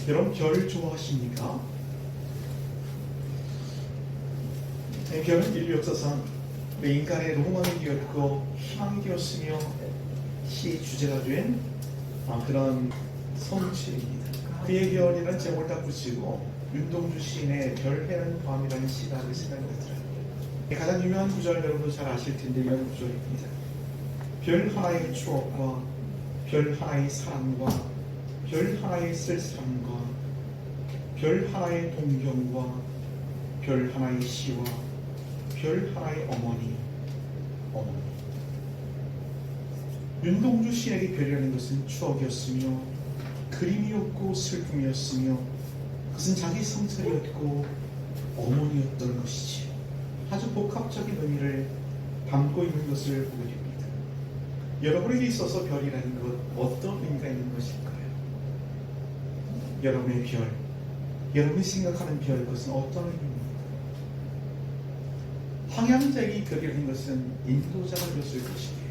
여러분 별 좋아하십니까? 별은 인류 역사상 인간의 로망이 되었고 희망이 되었으며 시 주제가 된 그런 성취입니다. 그의 별이라는 제목을 딱 붙이고 윤동주 시인의 별 해는 밤이라는 시가 생각이 나더라고요. 가장 유명한 구절 여러분도 잘 아실 텐데 이런 구절입니다. 별 하나의 추억과 별 하나의 사랑과 별 하나의 쓸쓸함과 별 하나의 동경과 별 하나의 시와 별 하나의 어머니. 윤동주 시인에게 별이라는 것은 추억이었으며 그림이었고 슬픔이었으며 그것은 자기 성찰이었고 어머니였던 것이지요. 아주 복합적인 의미를 담고 있는 것을 보게 됩니다. 여러분에게 있어서 별이라는 것 어떤 의미가 있는 것일까요? 여러분의 별, 여러분이 생각하는 별, 그것은 어떤 의미입니까? 황양자의 별이라는 것은 인도자가 되었을 것이고요.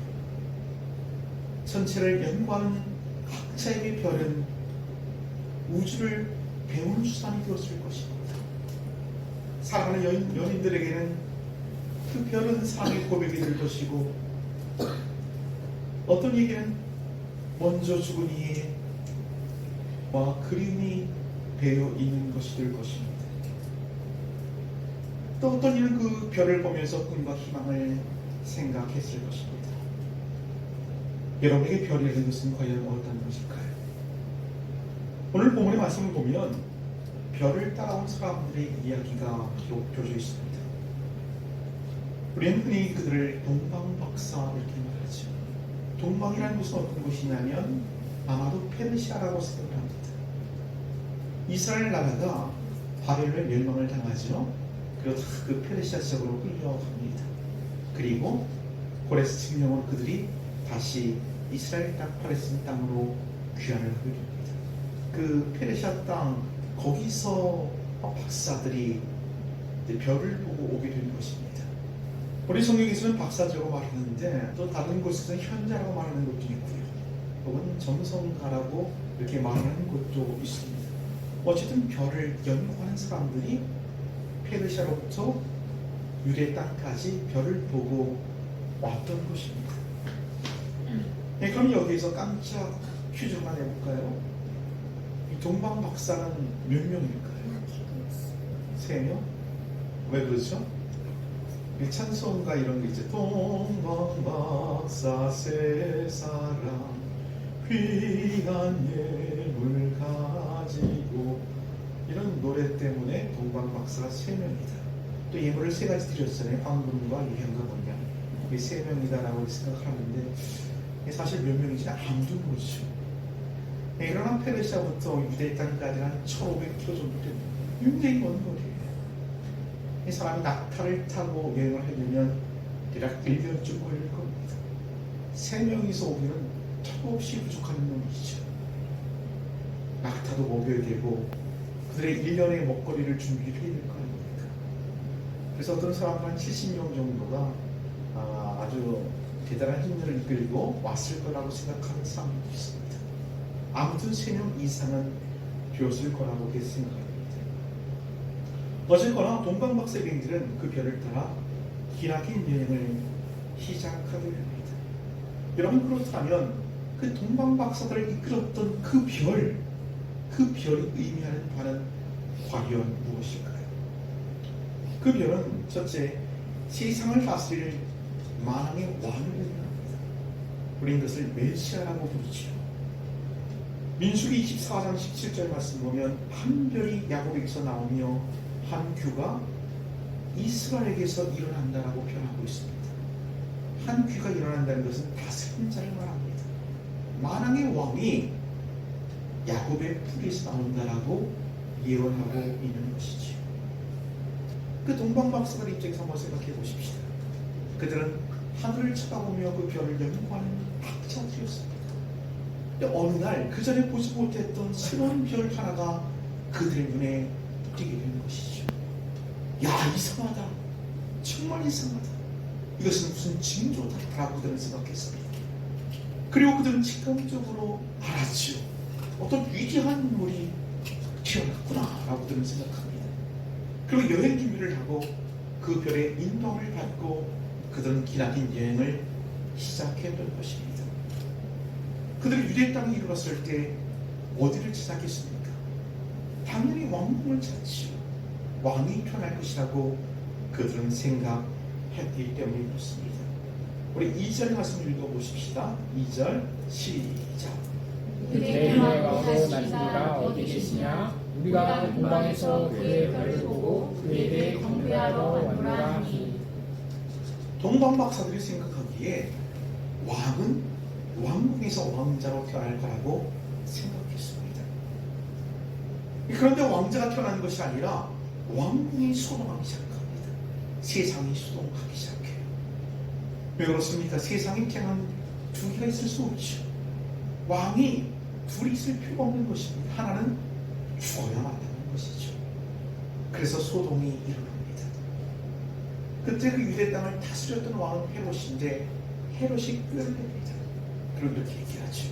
천체를 연구하는 학자에게 별은 우주를 배우는 수단이 되었을 것입니다. 사랑하는 연인들에게는 그 별은 사랑의 고백이 될 것이고, 어떤 얘기는 먼저 죽은 이와 그림이 배어 있는 것이 될 것입니다. 또 어떤 이는 그 별을 보면서 꿈과 희망을 생각했을 것입니다. 여러분에게 별이라는 것은 과연 어떤 것일까요? 오늘 본문의 말씀을 보면 별을 따라온 사람들의 이야기가 기록되어 있습니다. 우리는 흔히 그들을 동방박사 이렇게 말하죠. 동방이라는 곳은 어떤 곳이냐면 아마도 페르시아라고 생각을 합니다. 이스라엘 나라가 바벨론의 멸망을 당하죠. 그리고 다 그 페르시아 지역으로 끌려갑니다. 그리고 고레스 칙령으로 그들이 다시 이스라엘 땅 팔레스틴 땅으로 귀환을 하게 됩니다. 그 페르시아 땅 거기서 박사들이 별을 보고 오게 된 것입니다. 우리 성경에서는 박사라고 말하는데 또 다른 곳에서는 현자라고 말하는 곳도 있고요. 혹은 점성가라고 이렇게 말하는 곳도 있습니다. 어쨌든 별을 연구하는 사람들이 페르시아로부터 유대 땅까지 별을 보고 왔던 것입니다. 네, 그럼 여기에서 깜짝 퀴즈만 해볼까요? 이 동방 박사는 몇 명일까요? 3명? 왜 그러죠? 찬송가 이런 게 있죠. 동방 박사 세 사람 귀한 예물 가지고, 이런 노래 때문에 동방 박사가 3명이다. 또 예물을 3가지 드렸잖아요. 황금과 유향과 번양. 이 3명이다라고 생각하는데 사실 몇 명인지는 아무도 모르죠. 그러나 페르시아부터 유대 땅까지 한 1500km 정도 됩니다. 굉장히 먼 거리예요. 이 사람이 낙타를 타고 여행을 하려면 대략 1년쯤 걸릴 겁니다. 3명이서 오기는 턱없이 부족한 놈이죠. 낙타도 먹여야 되고 그들의 1년의 먹거리를 준비를 해야 될 거 아닙니까? 그래서 어떤 사람은 한 70명 정도가 아주 대단한 힘들을 이끌고 왔을 거라고 생각하는 사람도 있습니다. 아무튼 3명 이상은 되었을 거라고 생각합니다. 어쨌거나 동방박사의 비행들은 그 별을 따라 기나긴 여행을 시작하게 됩니다. 여러분, 그렇다면 그 동방박사들을 이끌었던 그 별이 의미하는 바는 과연 무엇일까요? 그 별은 첫째, 세상을 다스릴 만왕의 왕을 의미합니다. 우리는 그것을 메시아라고 부르죠. 민수기 24장 17절 말씀 보면 한 별이 야곱에게서 나오며 한 귀가 이스라엘에게서 일어난다라고 표현하고 있습니다. 한 귀가 일어난다는 것은 다스린 자를 말합니다. 만왕의 왕이 야곱의 뿌리에서 나온다라고 예언하고 있는 것이지요. 그 동방박사들 입장에서 한번 생각해 보십시다. 그들은 하늘을 쳐다보며 그 별을 연구하는 학자들이었습니다. 근데 어느 날 그 전에 보지 못했던 새로운 별 하나가 그들의 눈에 띄게 되는 것이죠. 야, 이상하다. 정말 이상하다. 이것은 무슨 징조다라고 그들은 생각했습니다. 그리고 그들은 직감적으로 알았죠. 어떤 위대한 인물이 태어났구나라고 들은 생각합니다. 그리고 여행 준비를 하고 그 별의 인도를 받고 그들은 기나긴 여행을 시작했던 것입니다. 그들이 유대 땅에 이르렀을 때 어디를 찾았겠습니까? 당연히 왕궁을 찾지요. 왕이 태어날 것이라고 그들은 생각했기 때문에 그렇습니다. 우리 2절 말씀 읽어보십시다. 2절 시작. 그의 왕으로 나시가 어디 계시냐? 우리가 동방에서 그의 별을 보고 그에 대해 경배하러 왔노라 하니. 동방 박사들이 생각하기에 왕은 왕궁에서 왕자로 태어날 거라고 생각했습니다. 그런데 왕자가 태어나는 것이 아니라 왕궁이 소동하기 시작합니다. 세상이 소동하기 시작해요. 왜 그렇습니까? 세상에 태어난 두 개가 있을 수 없죠. 왕이 둘이 있을 필요가 없는 것입니다. 하나는 죽어야 만나는 것이죠. 그래서 소동이 일어납니다. 그때 그 유대 땅을 다스렸던 왕은 헤롯인데 헤롯이 꾀를 냅니다. 그리고 이렇게 얘기하죠.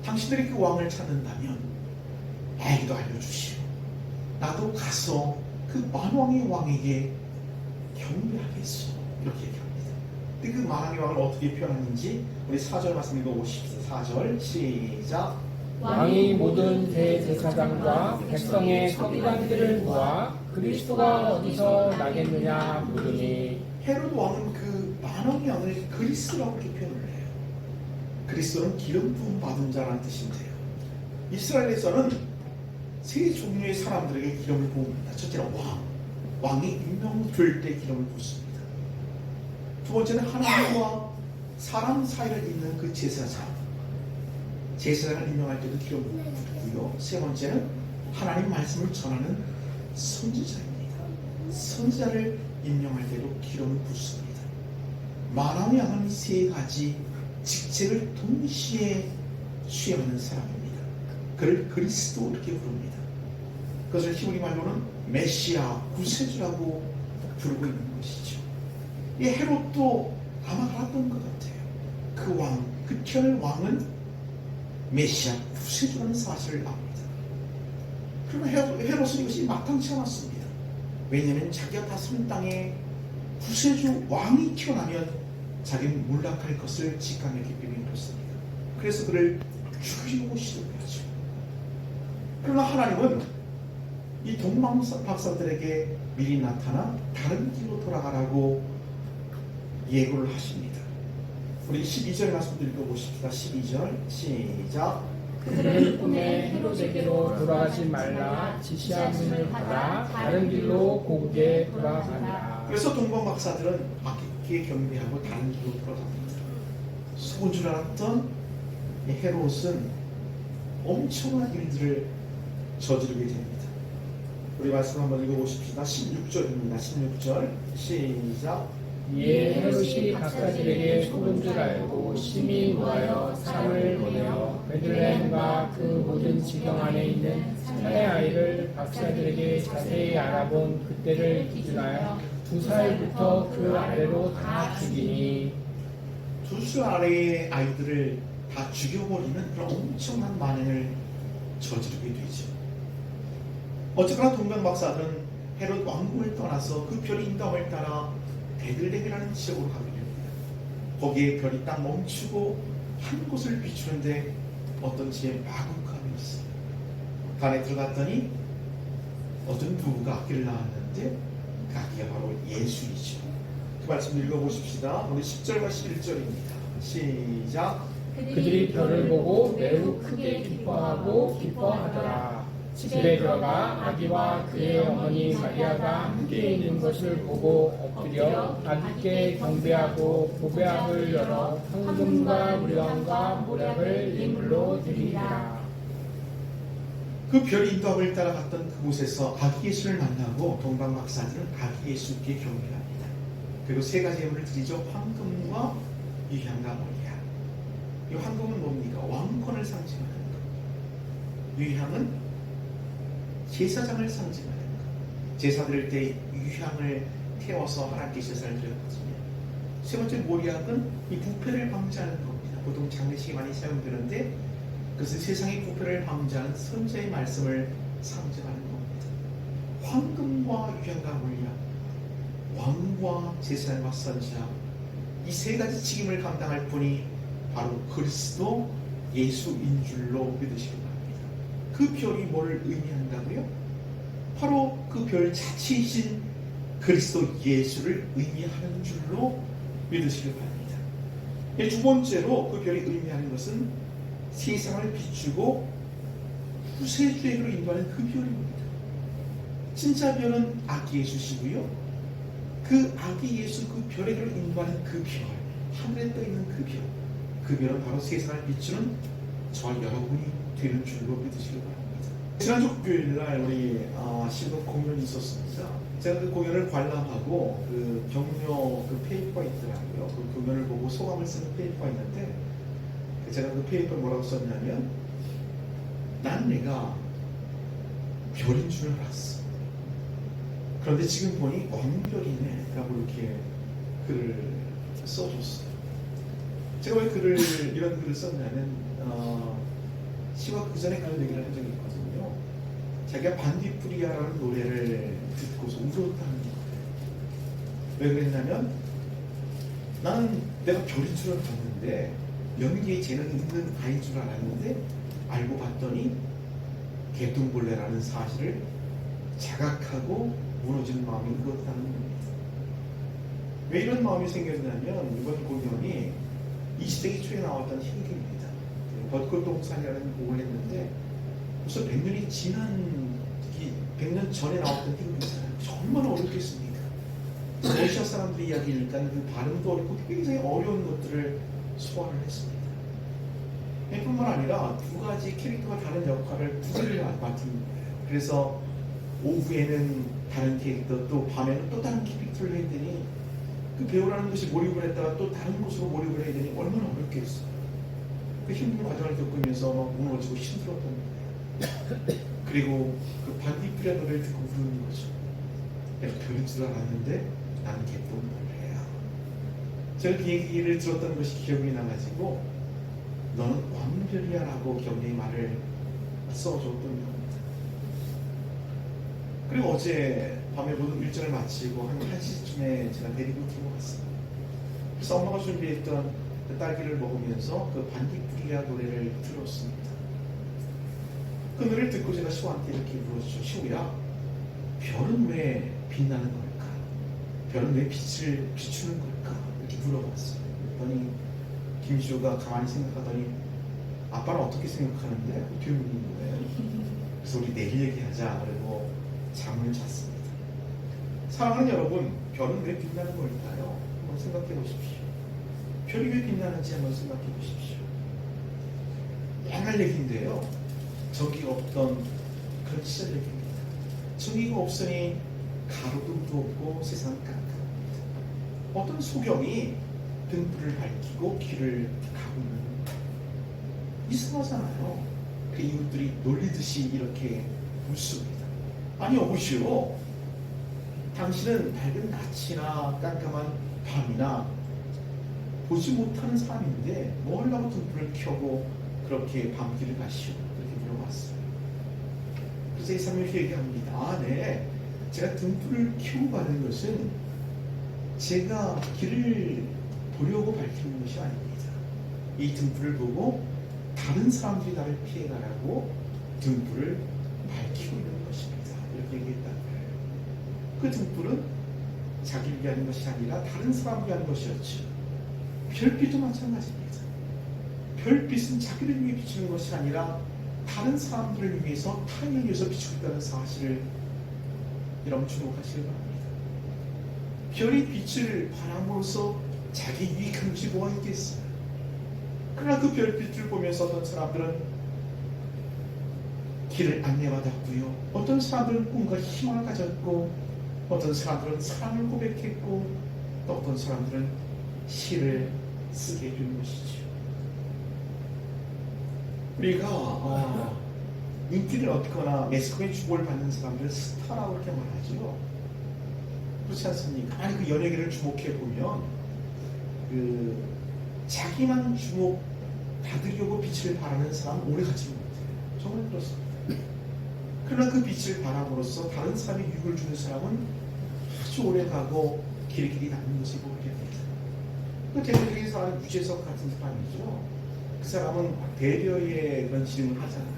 당신들이 그 왕을 찾는다면 나에게도 알려주시오. 나도 가서 그 만왕의 왕에게 경배하겠소. 이렇게 얘기합니다. 근데 그 만왕의 왕을 어떻게 표현하는지 우리 4절 말씀 읽어보십시오. 4절 시작. 왕이 모든 대제사장과 백성의 서기관들을 모아 그리스도가 어디서 나겠느냐 물으니. 헤롯 왕은 그 만왕의 왕을 그리스도라고 이렇게 표현을 해요. 그리스도는 기름 부음 받은 자라는 뜻인데요. 이스라엘에서는 세 종류의 사람들에게 기름을 부읍니다. 첫째는 왕이 임명될 때 기름을 붓습니다. 두 번째는 하나님과 사람 사이를 잇는 그 제사장을 임명할 때도 기름을 붓고요. 세 번째는 하나님 말씀을 전하는 선지자입니다. 선지자를 임명할 때도 기름을 붓습니다. 만왕의 왕은 세 가지 직책을 동시에 수행하는 사람입니다. 그를 그리스도 이렇게 부릅니다. 그것을 히브리 말로는 메시아, 구세주라고 부르고 있는 것이죠. 이 헤롯도 아마 알았던 것 같아요. 그 왕, 그 태어날 왕은 메시아, 구세주라는 사실을 압니다. 그러나 헤롯은 이것이 마땅치 않았습니다. 왜냐하면 자기가 다스린 땅에 구세주 왕이 태어나면 자기는 몰락할 것을 직감했기 때문에 그렇습니다. 그래서 그를 죽이려고 시도하죠. 그러나 하나님은 이 동방 박사들에게 미리 나타나 다른 길로 돌아가라고 예고를 하십니다. 우리 12절 말씀도 읽어보십시다. 12절 시작. 그들은 꿈에 헤롯에게로 돌아가지 말라 지시함을 받아 다른 길로 고국에 돌아가니라. 그래서 동방 박사들은 아끼게 경배하고 다른 길로 돌아갑니다. 속은 줄 알았던 헤롯은 엄청난 일들을 저지르게 됩니다. 우리 말씀 한번 읽어보십시다. 16절입니다. 16절 시작. 이에 헤롯이 박사들에게 속은 줄 알고 심히 노하여 사람을 보내어 베들레헴과 그 모든 지경 안에 있는 산의 아이를 박사들에게 자세히 알아본 그때를 기준하여 2살부터 그 아래로 다 죽이니. 2살 아래의 아이들을 다 죽여버리는 그런 엄청난 만행을 저지르게 되죠. 어쨌거나 동방 박사들은 헤롯 왕궁을 떠나서 그 별의 인도함을 따라 베들레헴이라는 지역으로 가게 됩니다. 거기에 별이 딱 멈추고 한 곳을 비추는데 어떤 지에 마구간이 있어요. 그 안에 들어갔더니 어떤 부부가 아기를 낳았는데 그 아기가 바로 예수이죠. 그 말씀 읽어보십시다. 우리 10절과 11절입니다. 시작. 그들이 별을 보고 매우 크게 기뻐하고 기뻐하더라. 집에 들어가 아기와 그의 어머니 마리아가 함께 있는 것을 보고 엎드려 아기께 경배하고 보배함을 열어 황금과 무령과 모략을 예물로 드리니라. 그 별 인도함을 따라갔던 그곳에서 아기 예수를 만나고 동방 박사들은 아기 예수께 경배합니다. 그리고 세 가지 예물을 드리죠. 황금과 유향과 모략. 이 황금은 뭡니까? 왕권을 상징하는 것. 유향은 제사장을 상징하는 것. 제사 드릴 때 유향을 태워서 하나님께 제사를 드렸거든요. 세 번째 모략은 이 부패를 방지하는 겁니다. 보통 장례식에 많이 사용되는데 그것은 세상의 부패를 방지하는 선자의 말씀을 상징하는 겁니다. 황금과 유향과 왕과 제사장과 선지자, 이 세 가지 책임을 감당할 분이 바로 그리스도 예수인 줄로 믿으시기 바랍니다. 그 별이 뭘 의미한다고요? 바로 그 별 자체이신 그리스도 예수를 의미하는 줄로 믿으시기 바랍니다. 두 번째로 그 별이 의미하는 것은 세상을 비추고 구세주에게로 인도하는 그 별입니다. 진짜 별은 아기 예수시고요. 그 아기 예수 그 별에게로 인도하는 그 별, 하늘에 떠있는 그 별, 그 별은 바로 세상을 비추는 저와 여러분이 되는 줄로 믿으시기 바랍니다. 지난주 금요일날 우리 시국 공연이 있었습니다. 제가 그 공연을 관람하고 그 격려 그 페이퍼가 있더라고요. 그 공연을 보고 소감을 쓰는 페이퍼가 있는데 제가 그 페이퍼에 뭐라고 썼냐면, 난 내가 별인 줄 알았어. 그런데 지금 보니 왕별이네 라고 이렇게 글을 써줬어요. 제가 왜 이런 글을 썼냐면 시와 그 전에 그런 얘기를 한 적이 있거든요. 자기가 반디프리아라는 노래를 듣고서 울었다는 거예요. 왜 그랬냐면, 나는 내가 별인 줄 알았는데 연기에 재능이 있는 아이인 줄 알았는데 알고 봤더니 개똥벌레라는 사실을 자각하고 무너지는 마음이 울었다는 겁니다. 왜 이런 마음이 생겼냐면, 이번 공연이 20세기 초에 나왔던 희극입니다. 벚꽃동산이라는 곡을 했는데 벌써 100년이 지난 100년 전에 나왔던 희극이잖아요. 얼마나 어렵겠습니까? 러시아 사람들의 이야기니까 그 발음도 어렵고 굉장히 어려운 것들을 소화를 했습니다. 뿐만 아니라 두 가지 캐릭터가 다른 역할을 두 개를 맡은 거예요. 그래서 오후에는 다른 캐릭터, 또 밤에는 또 다른 캐릭터를 했더니 그 배우라는 것이 몰입을 했다가 또 다른 곳으로 몰입을 해야 되니 얼마나 어렵겠어요. 그 힘든 과정을 겪으면서 막 무너지고 힘들었던 거예요. 그리고 그 반디프리아 노래를 듣고 부르는 거죠. 내가 별인 줄 알았는데 나는 개똥벌레야. 제가 그 얘기를 들었던 것이 기억이 나가지고, 너는 왕별이야 라고 격려의 말을 써줬던 겁니다. 그리고 어제 밤에 모든 일정을 마치고 한 1시쯤에 제가 데리고 들어왔어요. 그래서 엄마가 준비했던 그 딸기를 먹으면서 그 반디프리아 노래를 들었습니다. 그 노래를 듣고 제가 시호한테 이렇게 물었죠. 시호야, 별은 왜 빛나는 걸까? 별은 왜 빛을 비추는 걸까? 이렇게 물어봤어요. 그랬더니 김시호가 가만히 생각하더니, 아빠는 어떻게 생각하는데? 어떻게 묻는 거예요. 그래서 우리 내일 얘기하자. 그리고 잠을 잤습니다. 사랑하는 여러분, 별은 왜 빛나는 걸까요? 한번 생각해 보십시오. 별이 왜 빛나는지 한번 생각해 보십시오. 옛날 얘기인데요. 전기가 없던 그런 시절 얘기입니다. 전기가 없으니 가로등도 없고 세상은 깜깜합니다. 어떤 소경이 등불을 밝히고 길을 가고 있는 겁니다. 이상하잖아요. 그 이웃들이 놀리듯이 이렇게 묻습니다. 아니 여보시오, 당신은 밝은 낮이나 깜깜한 밤이나 보지 못하는 사람인데 뭐 하려고 등불을 켜고 그렇게 밤길을 가시오? 이렇게 물어봤어요. 그래서 이 사람이 얘기합니다. 네, 제가 등불을 켜고 가는 것은 제가 길을 보려고 밝히는 것이 아닙니다. 이 등불을 보고 다른 사람들이 나를 피해가라고 등불을 밝히고 있는 것입니다. 이렇게 얘기했다는 거예요. 그 등불은 자기를 위한 것이 아니라 다른 사람을 위한 것이었죠. 별빛도 마찬가지입니다. 별빛은 자기를 위해 비추는 것이 아니라 다른 사람들을 위해서, 타인을 위해서 비추고 있다는 사실을 여러분 주목하시기 바랍니다. 별이 빛을 바람으로써 자기 유익한 것이 뭐가 있겠어요? 그러나 그 별빛을 보면서 어떤 사람들은 길을 안내받았고요. 어떤 사람들은 꿈과 희망을 가졌고, 어떤 사람들은 사랑을 고백했고, 또 어떤 사람들은 시를 쓰게 해주는 것이죠. 우리가 인기를 얻거나 매스컴에 주목을 받는 사람들은 스타라고 이렇게 말하죠. 그렇지 않습니까? 아니, 그 연예계를 주목해 보면 그 자기만 주목하는 받으려고 빛을 발하는 사람은 오래 가지 못해요. 정말 그렇습니다. 그러나 그 빛을 발함으로써 다른 사람이 유익을 주는 사람은 아주 오래 가고 길길이 남는 것을 보게 됩니다. 그 대표적인 사람은 유재석 같은 사람이죠. 그 사람은 배려의 그런 질문을 하잖아요.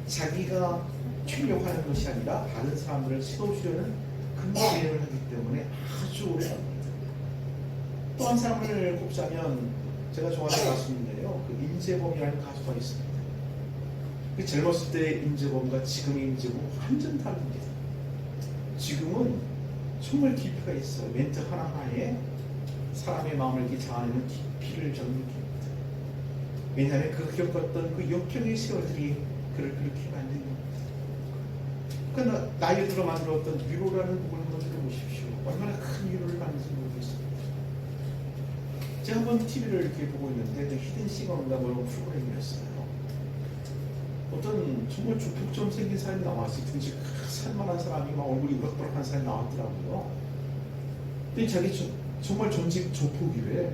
자기가 최력하는 것이 아니라 다른 사람들을 세워주려는 큰 배려를 하기 때문에 아주 오래 갑니다. 또 한 사람을 꼽자면 제가 좋아하는 가수인데요. 그 임재범이라는 가수가 있습니다. 그 젊었을 때의 임재범과 지금의 임재범은 완전 다릅니다. 지금은 정말 깊이가 있어요. 멘트 하나하나에 사람의 마음을 이렇게 자아내는 깊이를 적는 느낌입니다. 왜냐하면 그 겪었던 그 역경의 세월들이 그를 그렇게 만든 겁니다. 그러니까 나이 들어 만들었던 위로라는 곡을 한번 들어보십시오. 얼마나 큰 위로를 받는지 모르겠습니다. 제가 한번 TV를 이렇게 보고 있는데 히든싱어인가 뭐 이런 프로그램이었어요. 어떤 정말 조폭처럼 생긴 사람이 나왔어요. 등치 살만한 사람이 막 얼굴이 우락부락한 사람이 나왔더라고요. 근데 자기 정말 전직 조폭이래.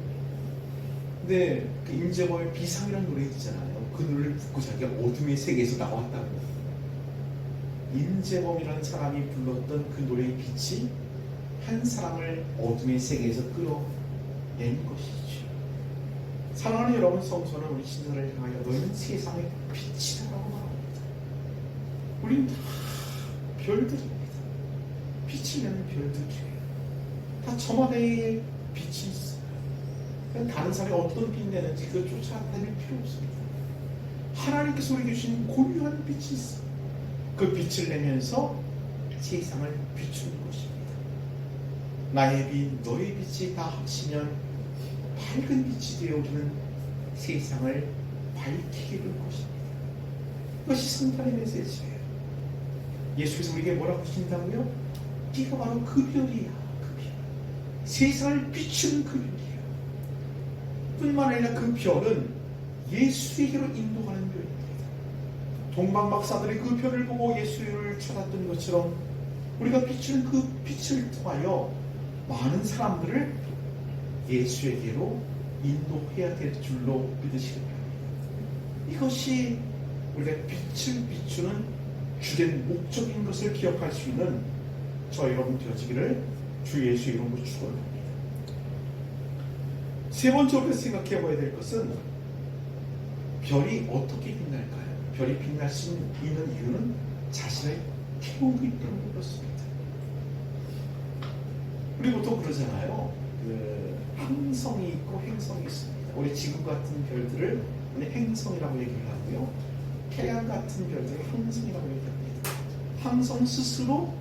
근데 그 임재범의 비상이라는 노래 있잖아요. 그 노래를 듣고 자기가 어둠의 세계에서 나왔다고. 임재범이라는 사람이 불렀던 그 노래의 빛이 한 사람을 어둠의 세계에서 끌어낸 것이죠. 사랑하는 여러분, 성서는 우리 신자를 향하여 너희는 세상의 빛이다라고 말합니다. 우리는 다 별들입니다. 빛을 내는 별들이에요. 다 저마다의 빛이 있어요. 다른 사람이 어떤 빛 내는지 그걸 쫓아다닐 필요 없습니다. 하나님께서 우리에게 주신 고유한 빛이 있어요. 그 빛을 내면서 세상을 비추는 것입니다. 나의 빛, 너의 빛이 다 합치면 밝은 빛이 되어 우리는 세상을 밝히게 될 것입니다. 그것이 성탄의 메시지예요. 예수께서 우리에게 뭐라고 하신다고요? 네가 바로 그 별이야. 그 별. 세상을 비추는 그 별이야. 뿐만 아니라 그 별은 예수에게로 인도하는 별입니다. 동방박사들이 그 별을 보고 예수를 찾았던 것처럼 우리가 비추는 그 빛을 통하여 많은 사람들을 예수에게로 인도해야 될 줄로 믿으시기 바랍니다. 이것이 우리가 빛을 비추는 주된 목적인 것을 기억할 수 있는 저 여러분 되어지기를 주 예수 이름으로 축원합니다. 세 번째로 생각해 봐야 될 것은 별이 어떻게 빛날까요? 별이 빛날 수 있는 이유는 자신의 태우기 때문에 그렇습니다. 우리 보통 그러잖아요. 항성이 있고 행성이 있습니다. 우리 지구 같은 별들을 우리 행성이라고 얘기를 하고요. 태양 같은 별들을 항성이라고 얘기합니다. 항성 스스로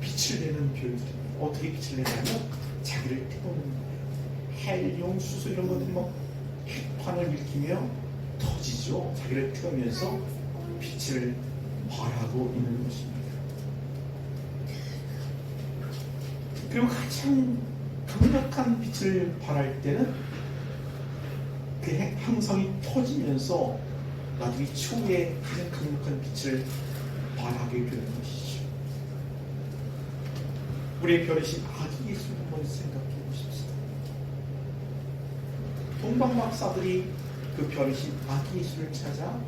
빛을 내는 별들입니다. 어떻게 빛을 내냐면 자기를 태우는 거예요. 헬륨, 수소 이런 것들이 막 핵판을 일으키며 터지죠. 자기를 태우면서 빛을 발하고 있는 것입니다. 그리고 가장 강력한 빛을 발할 때는 그 항성이 터지면서 나중에 추후에 가장 강력한 빛을 발하게 되는 것이죠. 우리의 별이신 아기 예수를 한번 생각해 보십시다. 동방박사들이 그 별이신 아기 예수를 찾아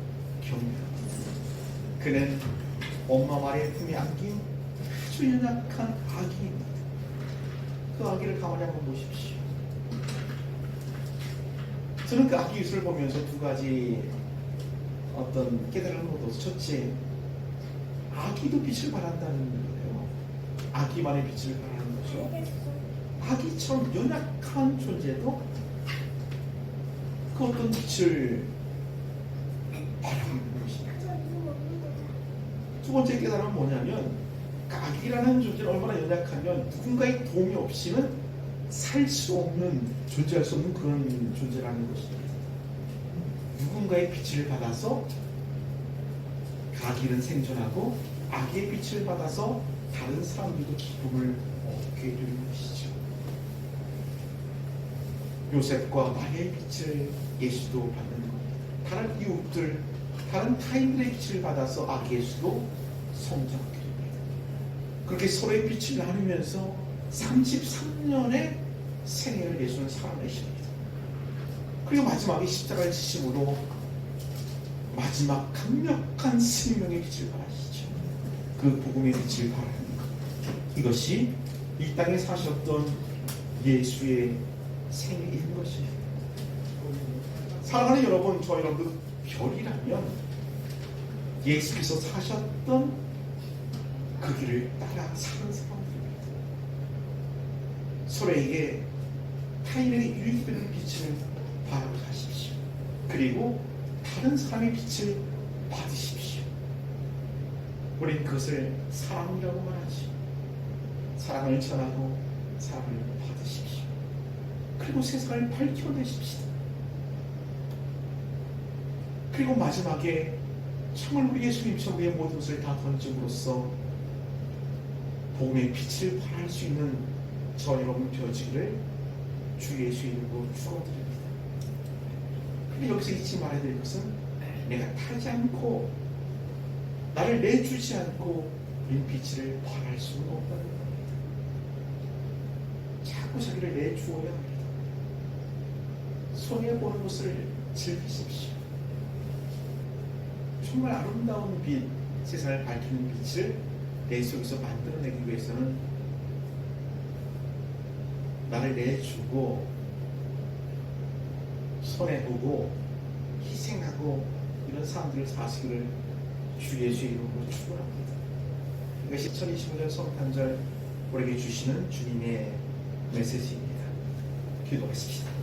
경배합니다. 그는 엄마 마리아의 품에 안긴 아주 연약한 아기입니다. 그 아기를 가만히 한번 보십시오. 저는 그 아기 예수를 보면서 두 가지 어떤 깨달음을 얻어서, 첫째, 아기도 빛을 발한다는 거예요. 아기만의 빛을 발하는 거죠. 아기처럼 연약한 존재도 그 어떤 빛을 발하고 있는 것입니다. 두 번째 깨달음은 뭐냐면 아기라는 존재는 얼마나 연약하면 누군가의 도움이 없이는 살 수 없는, 존재할 수 없는 그런 존재라는 것입니다. 누군가의 빛을 받아서 아기는 생존하고 아기의 빛을 받아서 다른 사람들도 기쁨을 얻게 되는 것이죠. 요셉과 마리아의 빛을 예수도 받는 겁니다. 다른 이웃들, 다른 타인들의 빛을 받아서 아기 예수도 성장하게 됩니다. 그렇게 서로의 빛을 나누면서 33년의 생애를 예수는 살아내십니다. 그리고 마지막에 십자가의 지심으로 마지막 강력한 생명의 빛을 발하시죠. 그 복음의 빛을 발하는 것, 이것이 이 땅에 사셨던 예수의 생애인 것이에요. 사랑하는 여러분, 저 여러분도 별이라면 예수께서 사셨던 그 길을 따라 사는 사람들입니다. 서로에게 타인에게 유익이 되는 빛을 발하십시오. 그리고 다른 사람의 빛을 받으십시오. 우리는 그것을 사랑이라고 말하지. 사랑을 전하고 사랑을 받으십시오. 그리고 세상을 밝혀내십시오. 그리고 마지막에 정말 우리 예수님 천국의 모든 것을 다 던짐으로써 복음의 빛을 발할 수 있는 저 여러분 되어지기를 주 예수 이름으로 축원드립니다. 근데 여기서 잊지 말아야 될 것은 내가 타지 않고 나를 내주지 않고 우린 빛을 발할 수는 없다는 겁니다. 자꾸 자기를 내주어야 합니다. 손해보는 것을 즐기십시오. 정말 아름다운 빛, 세상을 밝히는 빛을 내 속에서 만들어내기 위해서는 나를 내주고 손해보고 희생하고 이런 사람들을 사시기를 주 예수의 이름으로 축원합니다. 이것이 2025년 성탄절 우리에게 주시는 주님의 메시지입니다. 기도하십시다.